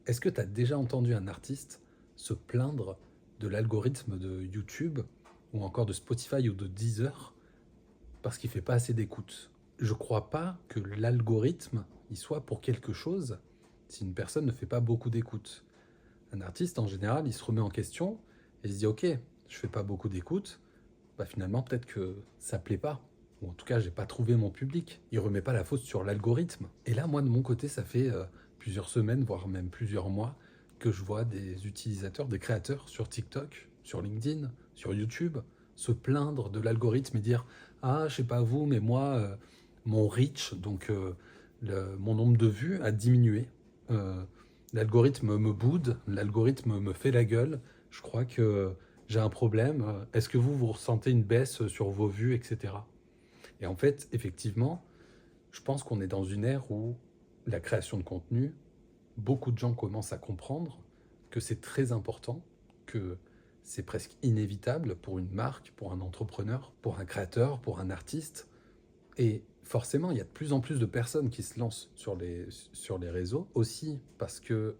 Est-ce que tu as déjà entendu un artiste se plaindre de l'algorithme de YouTube ou encore de Spotify ou de Deezer parce qu'il ne fait pas assez d'écoute? Je ne crois pas que l'algorithme y soit pour quelque chose si une personne ne fait pas beaucoup d'écoute. Un artiste, en général, il se remet en question et il se dit ok, je fais pas beaucoup d'écoute, bah finalement peut-être que ça plaît pas. Ou en tout cas, j'ai pas trouvé mon public. Il remet pas la faute sur l'algorithme. Et là, moi, de mon côté, ça fait plusieurs semaines, voire même plusieurs mois, que je vois des utilisateurs, des créateurs sur TikTok, sur LinkedIn, sur YouTube, se plaindre de l'algorithme et dire ah, je sais pas vous, mais moi, mon reach, donc mon nombre de vues a diminué. Euh, L'algorithme me boude, l'algorithme me fait la gueule. Je crois que j'ai un problème. Est-ce que vous ressentez une baisse sur vos vues, etc. Et en fait, effectivement, je pense qu'on est dans une ère où la création de contenu, beaucoup de gens commencent à comprendre que c'est très important, que c'est presque inévitable pour une marque, pour un entrepreneur, pour un créateur, pour un artiste. Et forcément, il y a de plus en plus de personnes qui se lancent sur les réseaux, aussi parce que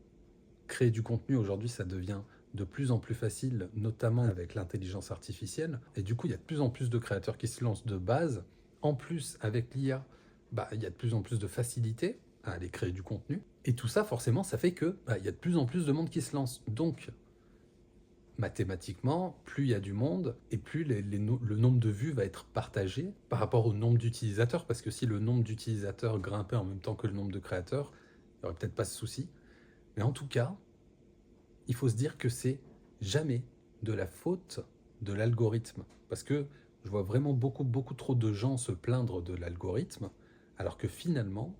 créer du contenu aujourd'hui, ça devient de plus en plus facile, notamment avec l'intelligence artificielle. Et du coup, il y a de plus en plus de créateurs qui se lancent de base. En plus, avec l'IA, bah, il y a de plus en plus de facilité à aller créer du contenu. Et tout ça, forcément, ça fait que bah, il y a de plus en plus de monde qui se lance. Donc, mathématiquement, plus il y a du monde et plus le nombre de vues va être partagé par rapport au nombre d'utilisateurs. Parce que si le nombre d'utilisateurs grimpait en même temps que le nombre de créateurs, il n'y aurait peut-être pas ce souci. Mais en tout cas, il faut se dire que c'est jamais de la faute de l'algorithme. Parce que je vois vraiment beaucoup trop de gens se plaindre de l'algorithme, alors que finalement,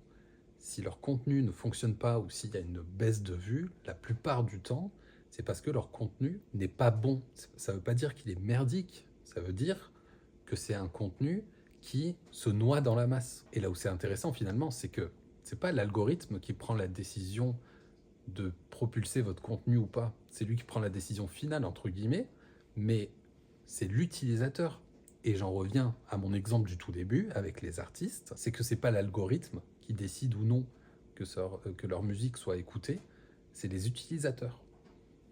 si leur contenu ne fonctionne pas ou s'il y a une baisse de vue, la plupart du temps, c'est parce que leur contenu n'est pas bon. Ça ne veut pas dire qu'il est merdique, ça veut dire que c'est un contenu qui se noie dans la masse. Et là où c'est intéressant finalement, c'est que c'est pas l'algorithme qui prend la décision de propulser votre contenu ou pas. C'est lui qui prend la décision finale, entre guillemets, mais c'est l'utilisateur. Et j'en reviens à mon exemple du tout début avec les artistes, c'est que c'est pas l'algorithme qui décide ou non que leur musique soit écoutée, c'est les utilisateurs.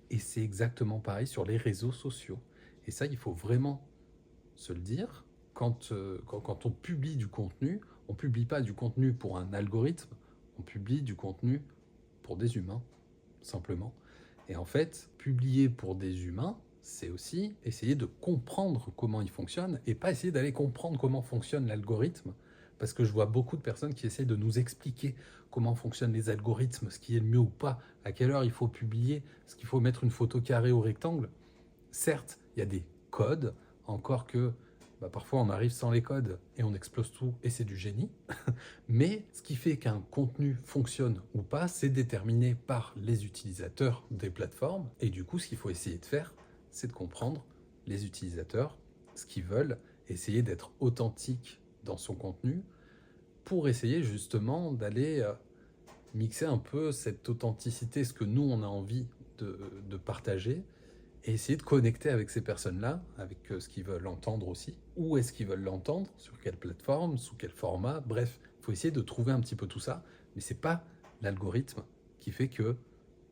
Et c'est exactement pareil sur les réseaux sociaux. Et ça, il faut vraiment se le dire. Quand on publie du contenu, on ne publie pas du contenu pour un algorithme, on publie du contenu pour des humains, simplement. Et en fait, publier pour des humains, c'est aussi essayer de comprendre comment ils fonctionnent et pas essayer d'aller comprendre comment fonctionne l'algorithme. Parce que je vois beaucoup de personnes qui essaient de nous expliquer comment fonctionnent les algorithmes, ce qui est le mieux ou pas, à quelle heure il faut publier, ce qu'il faut mettre une photo carrée ou rectangle. Certes, il y a des codes, encore que bah, parfois on arrive sans les codes et on explose tout et c'est du génie. Mais ce qui fait qu'un contenu fonctionne ou pas, c'est déterminé par les utilisateurs des plateformes. Et du coup, ce qu'il faut essayer de faire, c'est de comprendre les utilisateurs, ce qu'ils veulent, essayer d'être authentique dans son contenu pour essayer justement d'aller mixer un peu cette authenticité, ce que nous, on a envie de partager, et essayer de connecter avec ces personnes-là, avec ce qu'ils veulent entendre aussi. Où est-ce qu'ils veulent l'entendre, sur quelle plateforme, sous quel format, bref, il faut essayer de trouver un petit peu tout ça, mais c'est pas l'algorithme qui fait que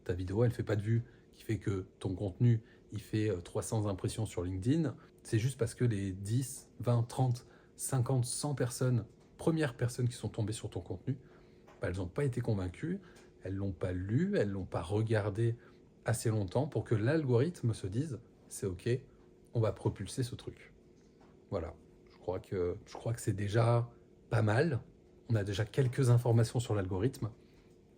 ta vidéo, elle fait pas de vues, qui fait que ton contenu, il fait 300 impressions sur LinkedIn, c'est juste parce que les 10, 20, 30, 50, 100 personnes, premières personnes qui sont tombées sur ton contenu, bah, elles n'ont pas été convaincues, elles l'ont pas lu, elles l'ont pas regardé assez longtemps pour que l'algorithme se dise c'est ok, on va propulser ce truc. Voilà, je crois que c'est déjà pas mal. On a déjà quelques informations sur l'algorithme.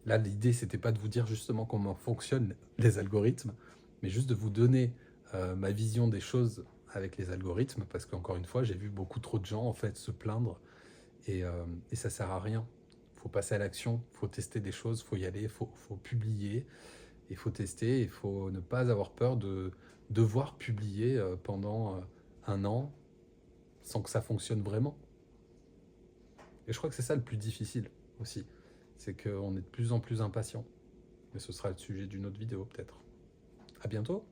Là, l'idée, c'était pas de vous dire justement comment fonctionnent les algorithmes, mais juste de vous donner ma vision des choses avec les algorithmes, parce qu'encore une fois, j'ai vu beaucoup trop de gens en fait se plaindre et ça sert à rien. Il faut passer à l'action, il faut tester des choses, il faut y aller, il faut publier, il faut tester, il faut ne pas avoir peur de devoir publier pendant un an sans que ça fonctionne vraiment. Et je crois que c'est ça le plus difficile aussi, c'est qu'on est de plus en plus impatient. Mais ce sera le sujet d'une autre vidéo peut-être. À bientôt.